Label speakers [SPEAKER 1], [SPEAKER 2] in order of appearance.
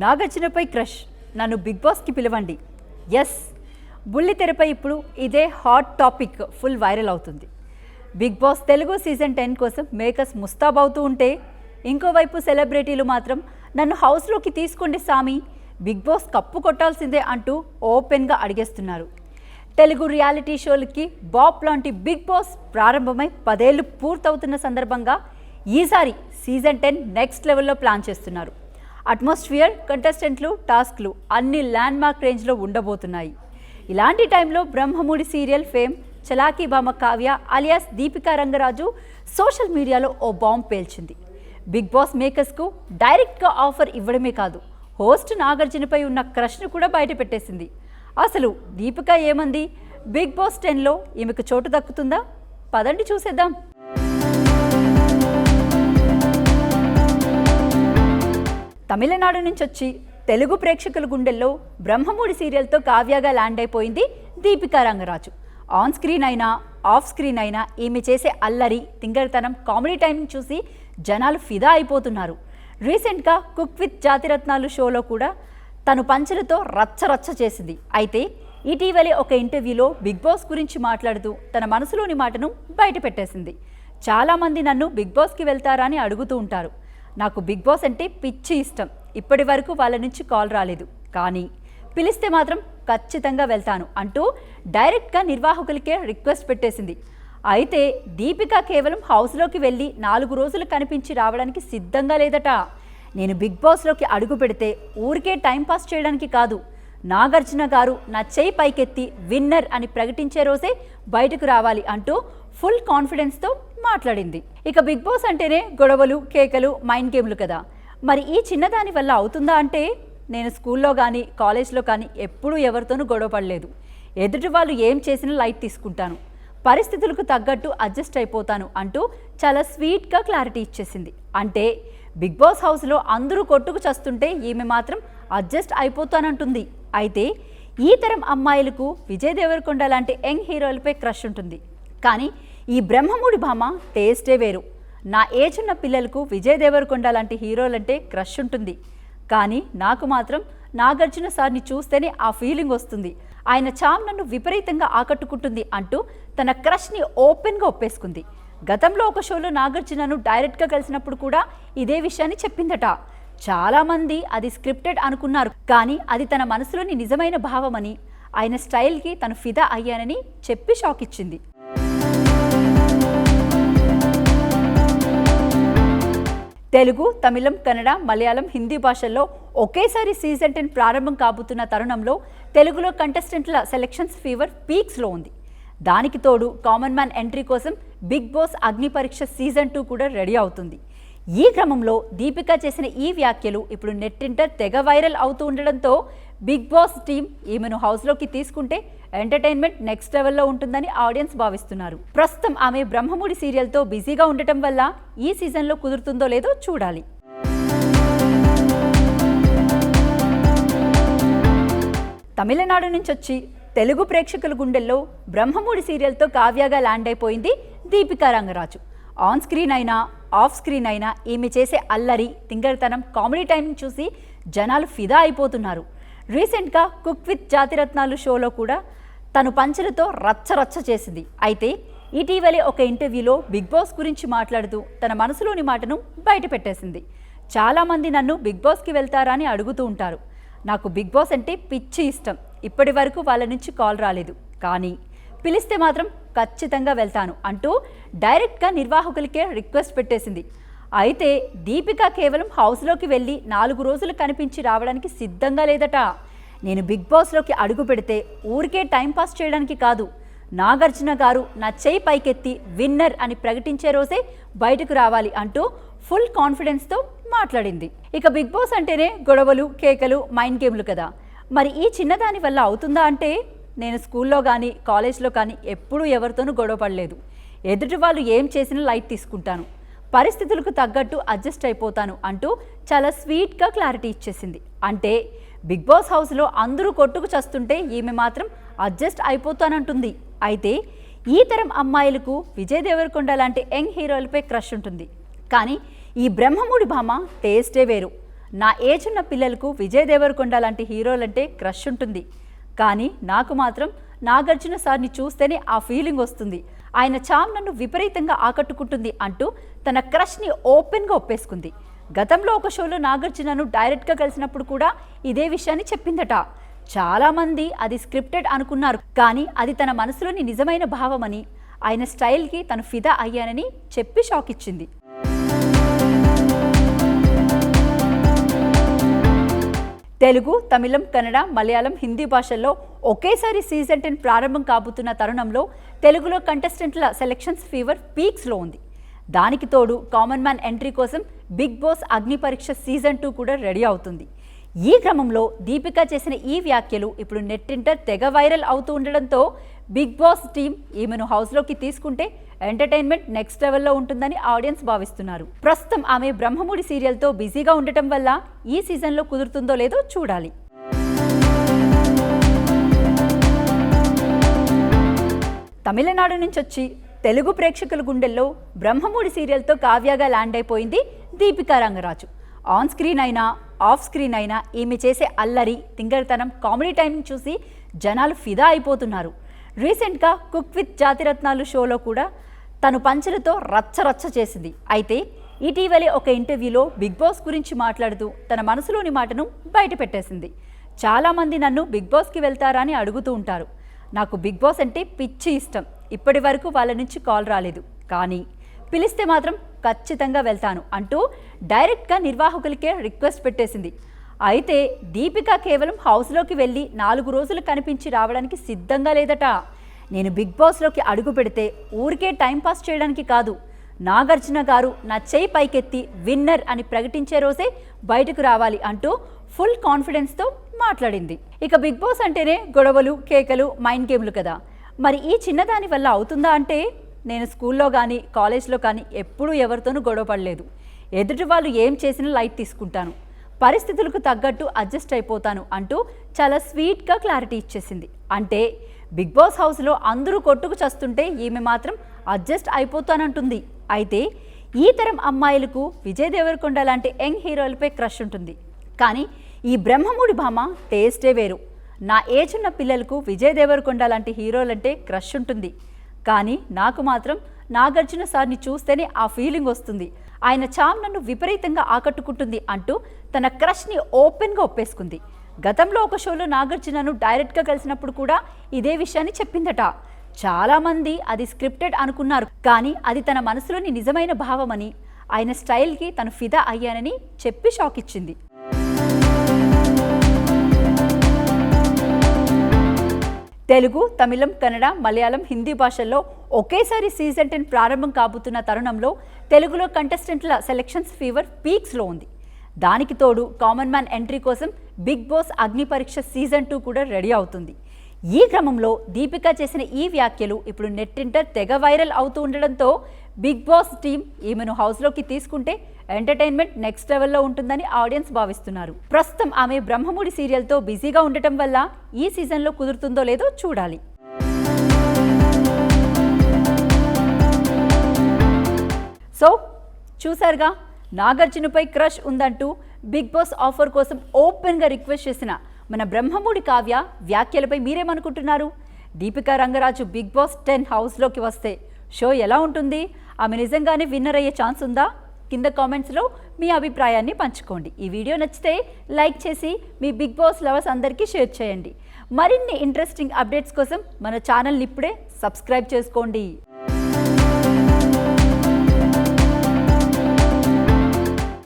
[SPEAKER 1] నాగార్జునపై crush, నన్ను big బాస్కి పిలవండి. ఎస్, బుల్లితెరపై ఇప్పుడు ఇదే హాట్ టాపిక్ ఫుల్ వైరల్ అవుతుంది. బిగ్ బాస్ తెలుగు సీజన్ 10 కోసం మేకర్స్ ముస్తాబవుతూ ఉంటే, ఇంకోవైపు సెలబ్రిటీలు మాత్రం నన్ను హౌస్లోకి తీసుకోండి సామి, బిగ్ బాస్ కప్పు కొట్టాల్సిందే అంటూ ఓపెన్గా అడిగేస్తున్నారు. తెలుగు రియాలిటీ షోలకి బాప్ లాంటి బిగ్ బాస్ ప్రారంభమై 10 ఏళ్ళు పూర్తవుతున్న సందర్భంగా ఈసారి సీజన్ 10 నెక్స్ట్ లెవెల్లో ప్లాన్ చేస్తున్నారు. అట్మాస్ఫియర్, కంటెస్టెంట్లు, టాస్క్లు అన్ని ల్యాండ్మార్క్ రేంజ్లో ఉండబోతున్నాయి. ఇలాంటి టైంలో బ్రహ్మముడి సీరియల్ ఫేమ్ చలాకీ బామ కావ్య అలియాస్ దీపికా రంగరాజు సోషల్ మీడియాలో ఓ బాంబ్ పేల్చింది. బిగ్ బాస్ మేకర్స్కు డైరెక్ట్గా ఆఫర్ ఇవ్వడమే కాదు, హోస్ట్ నాగార్జునపై ఉన్న క్రష్ను కూడా బయట పెట్టేసింది. అసలు దీపిక ఏమంది? బిగ్ బాస్ 10లో ఈమెకు చోటు దక్కుతుందా? పదండి చూసేద్దాం. తమిళనాడు నుంచి వచ్చి తెలుగు ప్రేక్షకుల గుండెల్లో బ్రహ్మముడి సీరియల్తో కావ్యగా ల్యాండ్ అయిపోయింది దీపికా రంగరాజు. ఆన్ స్క్రీన్ అయినా ఆఫ్ స్క్రీన్ అయినా ఈమె చేసే అల్లరి, తింగరతనం, కామెడీ టైమింగ్ చూసి జనాలు ఫిదా అయిపోతున్నారు. రీసెంట్గా కుక్ విత్ జాతిరత్నాలు షోలో కూడా తను పంచులతో రచ్చరచ్చ చేసింది. అయితే ఇటీవలే ఒక ఇంటర్వ్యూలో బిగ్ బాస్ గురించి మాట్లాడుతూ తన మనసులోని మాటను బయట పెట్టేసింది. చాలామంది నన్ను బిగ్ బాస్కి వెళ్తారా అని అడుగుతూ ఉంటారు. నాకు బిగ్ బాస్ అంటే పిచ్చి ఇష్టం. ఇప్పటి వరకు వాళ్ళ నుంచి కాల్ రాలేదు, కానీ పిలిస్తే మాత్రం ఖచ్చితంగా వెళ్తాను అంటూ డైరెక్ట్గా నిర్వాహకులకే రిక్వెస్ట్ పెట్టేసింది. అయితే దీపిక కేవలం హౌస్లోకి వెళ్ళి 4 రోజులు కనిపించి రావడానికి సిద్ధంగా లేదట. నేను బిగ్ బాస్లోకి అడుగు పెడితే ఊరికే టైంపాస్ చేయడానికి కాదు, నాగార్జున గారు నా చేయి పైకెత్తి విన్నర్ అని ప్రకటించే రోజే బయటకు రావాలి అంటూ ఫుల్ కాన్ఫిడెన్స్తో మాట్లాడింది. ఇక బిగ్ బాస్ అంటేనే గొడవలు, కేకలు, మైండ్ గేమ్లు కదా. మరి ఈ చిన్నదాని వల్ల అవుతుందా అంటే, నేను స్కూల్లో కానీ కాలేజ్లో కానీ ఎప్పుడూ ఎవరితోనూ గొడవ పడలేదు. ఎదుటి వాళ్ళు ఏం చేసినా లైట్ తీసుకుంటాను, పరిస్థితులకు తగ్గట్టు అడ్జస్ట్ అయిపోతాను అంటూ చాలా స్వీట్గా క్లారిటీ ఇచ్చేసింది. అంటే బిగ్ బాస్ హౌస్లో అందరూ కొట్టుకు చస్తుంటే ఈమె మాత్రం అడ్జస్ట్ అయిపోతానంటుంది. అయితే ఈ తరం అమ్మాయిలకు విజయ్ దేవరకొండ లాంటి యంగ్ హీరోలపై క్రష్ ఉంటుంది. కానీ ఈ బ్రహ్మముడి భామ టేస్టే వేరు. నా ఏజ్ ఉన్న పిల్లలకు విజయ్ దేవరకొండ లాంటి హీరోలంటే క్రష్ ఉంటుంది. కానీ నాకు మాత్రం నాగార్జున సార్ని చూస్తేనే ఆ ఫీలింగ్ వస్తుంది. ఆయన చామ్ నన్ను విపరీతంగా ఆకట్టుకుంటుంది అంటూ తన క్రష్ని ఓపెన్గా ఒప్పేసుకుంది. గతంలో ఒక షోలో నాగార్జునను డైరెక్ట్గా కలిసినప్పుడు కూడా ఇదే విషయాన్ని చెప్పిందట. చాలామంది అది స్క్రిప్టెడ్ అనుకున్నారు, కానీ అది తన మనసులోని నిజమైన భావమని, ఆయన స్టైల్కి తను ఫిదా అయ్యానని చెప్పి షాక్ ఇచ్చింది. తెలుగు, తమిళం, కన్నడ, మలయాళం, హిందీ భాషల్లో ఒకేసారి సీజన్ 10 ప్రారంభం కాబోతున్న తరుణంలో తెలుగులో కంటెస్టెంట్ల సెలెక్షన్స్ ఫీవర్ పీక్స్లో ఉంది. దానికి తోడు కామన్ మ్యాన్ ఎంట్రీ కోసం బిగ్ బాస్ అగ్ని పరీక్ష సీజన్ 2 కూడా రెడీ అవుతుంది. ఈ క్రమంలో దీపిక చేసిన ఈ వ్యాఖ్యలు ఇప్పుడు నెట్టింట తెగ వైరల్ అవుతూ ఉండడంతో బిగ్ బాస్ టీం ఈమెను హౌస్లోకి తీసుకుంటే ఎంటర్టైన్మెంట్ నెక్స్ట్ లెవెల్లో ఉంటుందని ఆడియన్స్ భావిస్తున్నారు. ప్రస్తుతం ఆమె బ్రహ్మముడి సీరియల్తో బిజీగా ఉండటం వల్ల ఈ సీజన్లో కుదురుతుందో లేదో చూడాలి. తమిళనాడు నుంచి వచ్చి తెలుగు ప్రేక్షకుల గుండెల్లో బ్రహ్మముడి సీరియల్తో కావ్యగా ల్యాండ్ అయిపోయింది దీపికా రంగరాజు. ఆన్ స్క్రీన్ అయినా ఆఫ్ స్క్రీన్ అయినా ఈమె చేసే అల్లరి, తింగరతనం, కామెడీ టైమింగ్ చూసి జనాలు ఫిదా అయిపోతున్నారు. రీసెంట్గా కుక్ విత్ జాతిరత్నాలు షోలో కూడా తను పంచులతో రచ్చరచ్చ చేసింది. అయితే ఇటీవలే ఒక ఇంటర్వ్యూలో బిగ్ బాస్ గురించి మాట్లాడుతూ తన మనసులోని మాటను బయట పెట్టేసింది. చాలామంది నన్ను బిగ్ బాస్కి వెళ్తారా అని అడుగుతూ ఉంటారు. నాకు బిగ్ బాస్ అంటే పిచ్చి ఇష్టం. ఇప్పటి వరకు వాళ్ళ నుంచి కాల్ రాలేదు, కానీ పిలిస్తే మాత్రం ఖచ్చితంగా వెళ్తాను అంటూ డైరెక్ట్గా నిర్వాహకులకే రిక్వెస్ట్ పెట్టేసింది. అయితే దీపిక కేవలం హౌస్లోకి వెళ్ళి 4 రోజులు కనిపించి రావడానికి సిద్ధంగా లేదట. నేను బిగ్ బాస్లోకి అడుగు పెడితే ఊరికే టైంపాస్ చేయడానికి కాదు, నాగార్జున గారు నా చేయి పైకెత్తి విన్నర్ అని ప్రకటించే రోజే బయటకు రావాలి అంటూ ఫుల్ కాన్ఫిడెన్స్తో మాట్లాడింది. ఇక బిగ్ బాస్ అంటేనే గొడవలు, కేకలు, మైండ్ గేమ్లు కదా. మరి ఈ చిన్నదాని వల్ల అవుతుందా అంటే, నేను స్కూల్లో కానీ కాలేజ్లో కానీ ఎప్పుడూ ఎవరితోనూ గొడవ పడలేదు. ఎదుటి వాళ్ళు ఏం చేసినా లైట్ తీసుకుంటాను, పరిస్థితులకు తగ్గట్టు అడ్జస్ట్ అయిపోతాను అంటూ చాలా స్వీట్గా క్లారిటీ ఇచ్చేసింది. అంటే బిగ్ బాస్ హౌస్లో అందరూ కొట్టుకు చస్తుంటే ఈమె మాత్రం అడ్జస్ట్ అయిపోతానంటుంది. అయితే ఈ తరం అమ్మాయిలకు విజయ్ దేవరకొండ లాంటి యంగ్ హీరోలపై క్రష్ ఉంటుంది. కానీ ఈ బ్రహ్మముడి భామ టేస్టే వేరు. నా ఏజ్ ఉన్న పిల్లలకు విజయ్ దేవరకొండ లాంటి హీరోలంటే క్రష్ ఉంటుంది, కానీ నాకు మాత్రం నాగార్జున సార్ని చూస్తేనే ఆ ఫీలింగ్ వస్తుంది. ఆయన చామ్ నన్ను విపరీతంగా ఆకట్టుకుంటుంది అంటూ తన క్రష్ని ఓపెన్గా ఒప్పేసుకుంది. గతంలో ఒక షోలో నాగార్జునను డైరెక్ట్గా కలిసినప్పుడు కూడా ఇదే విషయాన్ని చెప్పిందట. చాలామంది అది స్క్రిప్టెడ్ అనుకున్నారు, కానీ అది తన మనసులోని నిజమైన భావమని, ఆయన స్టైల్కి తను ఫిదా అయ్యానని చెప్పి షాక్ ఇచ్చింది. తెలుగు, తమిళం, కన్నడ, మలయాళం, హిందీ భాషల్లో ఒకేసారి సీజన్ 10 ప్రారంభం కాబోతున్న తరుణంలో తెలుగులో కంటెస్టెంట్ల సెలెక్షన్స్ ఫీవర్ పీక్స్లో ఉంది. దానికి తోడు కామన్ మ్యాన్ ఎంట్రీ కోసం బిగ్ బాస్ అగ్ని పరీక్ష సీజన్ 2 కూడా రెడీ అవుతుంది. ఈ క్రమంలో దీపిక చేసిన ఈ వ్యాఖ్యలు ఇప్పుడు నెట్టింట తెగ వైరల్ అవుతూ ఉండడంతో బిగ్ బాస్ టీం ఈమెను హౌస్లోకి తీసుకుంటే ఎంటర్టైన్మెంట్ నెక్స్ట్ లెవెల్లో ఉంటుందని ఆడియన్స్ భావిస్తున్నారు. ప్రస్తుతం ఆమె బ్రహ్మముడి సీరియల్తో బిజీగా ఉండటం వల్ల ఈ సీజన్లో కుదురుతుందో లేదో చూడాలి. తమిళనాడు నుంచి వచ్చి తెలుగు ప్రేక్షకుల గుండెల్లో బ్రహ్మముడి సీరియల్తో కావ్యగా ల్యాండ్ అయిపోయింది దీపికా రంగరాజు. ఆన్ స్క్రీన్ అయినా ఆఫ్ స్క్రీన్ అయినా ఈమె చేసే అల్లరి, తింగరతనం, కామెడీ టైమింగ్ చూసి జనాలు ఫిదా అయిపోతున్నారు. రీసెంట్గా కుక్ విత్ జాతిరత్నాలు షోలో కూడా తను పంచలతో రచ్చరచ్చ చేసింది. అయితే ఇటీవలే ఒక ఇంటర్వ్యూలో బిగ్ బాస్ గురించి మాట్లాడుతూ తన మనసులోని మాటను బయట పెట్టేసింది. చాలామంది నన్ను బిగ్ బాస్కి వెళ్తారా అని అడుగుతూ ఉంటారు. నాకు బిగ్ బాస్ అంటే పిచ్చి ఇష్టం. ఇప్పటి వరకు వాళ్ళ నుంచి కాల్ రాలేదు, కానీ పిలిస్తే మాత్రం ఖచ్చితంగా వెళ్తాను అంటూ డైరెక్ట్గా నిర్వాహకులకే రిక్వెస్ట్ పెట్టేసింది. అయితే దీపిక కేవలం హౌస్లోకి వెళ్ళి 4 రోజులు కనిపించి రావడానికి సిద్ధంగా లేదట. నేను బిగ్ బాస్లోకి అడుగు పెడితే ఊరికే టైంపాస్ చేయడానికి కాదు, నాగార్జున గారు నా చేయి పైకెత్తి విన్నర్ అని ప్రకటించే రోజే బయటకు రావాలి అంటూ ఫుల్ కాన్ఫిడెన్స్తో మాట్లాడింది. ఇక బిగ్ బాస్ అంటేనే గొడవలు, కేకలు, మైండ్ గేమ్లు కదా. మరి ఈ చిన్నదాని వల్ల అవుతుందా అంటే, నేను స్కూల్లో కానీ కాలేజ్లో కానీ ఎప్పుడూ ఎవరితోనూ గొడవ పడలేదు. ఎదుటి వాళ్ళు ఏం చేసినా లైట్ తీసుకుంటాను, పరిస్థితులకు తగ్గట్టు అడ్జస్ట్ అయిపోతాను అంటూ చాలా స్వీట్గా క్లారిటీ ఇచ్చేసింది. అంటే బిగ్ బాస్ హౌస్లో అందరూ కొట్టుకు చస్తుంటే ఈమె మాత్రం అడ్జస్ట్ అయిపోతానంటుంది. అయితే ఈ తరం అమ్మాయిలకు విజయ్ దేవరకొండ లాంటి యంగ్ హీరోలపై క్రష్ ఉంటుంది, కానీ ఈ బ్రహ్మముడి భామ టేస్టే వేరు. నా ఏజ్ ఉన్న పిల్లలకు విజయ్ దేవరకొండ లాంటి హీరోలంటే క్రష్ ఉంటుంది, కానీ నాకు మాత్రం నాగార్జున సార్ని చూస్తేనే ఆ ఫీలింగ్ వస్తుంది. ఆయన చామ్ నన్ను విపరీతంగా ఆకట్టుకుంటుంది అంటూ తన క్రష్ని ఓపెన్గా ఒప్పేసుకుంది. గతంలో ఒక షోలో నాగార్జునను డైరెక్ట్గా కలిసినప్పుడు కూడా ఇదే విషయాన్ని చెప్పిందట. చాలామంది అది స్క్రిప్టెడ్ అనుకున్నారు, కానీ అది తన మనసులోని నిజమైన భావమని, ఆయన స్టైల్కి తను ఫిదా అయ్యానని చెప్పి షాక్ ఇచ్చింది. తెలుగు, తమిళం, కన్నడ, మలయాళం, హిందీ భాషల్లో ఒకేసారి సీజన్ 10 ప్రారంభం కాబోతున్న తరుణంలో తెలుగులో కంటెస్టెంట్ల సెలెక్షన్స్ ఫీవర్ పీక్స్లో ఉంది. దానికి తోడు కామన్ మ్యాన్ ఎంట్రీ కోసం బిగ్ బాస్ అగ్ని పరీక్ష సీజన్ 2 కూడా రెడీ అవుతుంది. ఈ క్రమంలో దీపిక చేసిన ఈ వ్యాఖ్యలు ఇప్పుడు నెట్టింట తెగ వైరల్ అవుతూ ఉండడంతో బిగ్ బాస్ టీం ఈమెను హౌస్లోకి తీసుకుంటే ఎంటర్టైన్మెంట్ నెక్స్ట్ లెవెల్లో ఉంటుందని ఆడియన్స్ భావిస్తున్నారు. ప్రస్తుతం ఆమె బ్రహ్మముడి సీరియల్తో బిజీగా ఉండటం వల్ల ఈ సీజన్లో కుదురుతుందో లేదో చూడాలి. సో చూసారుగా, నాగార్జునపై క్రష్ ఉందంటూ బిగ్ బాస్ ఆఫర్ కోసం ఓపెన్గా రిక్వెస్ట్ చేసిన మన బ్రహ్మముడి కావ్య వ్యాఖ్యలపై మీరేమనుకుంటున్నారు? దీపికా రంగరాజు బిగ్ బాస్ 10 హౌస్లోకి వస్తే షో ఎలా ఉంటుంది? ఆమె నిజంగానే విన్నర్ అయ్యే ఛాన్స్ ఉందా? కింద కామెంట్స్లో మీ అభిప్రాయాన్ని పంచుకోండి. ఈ వీడియో నచ్చితే లైక్ చేసి మీ బిగ్ బాస్ లవర్స్ అందరికీ షేర్ చేయండి. మరిన్ని ఇంట్రెస్టింగ్ అప్డేట్స్ కోసం మన ఛానల్ని ఇప్పుడే సబ్స్క్రైబ్ చేసుకోండి.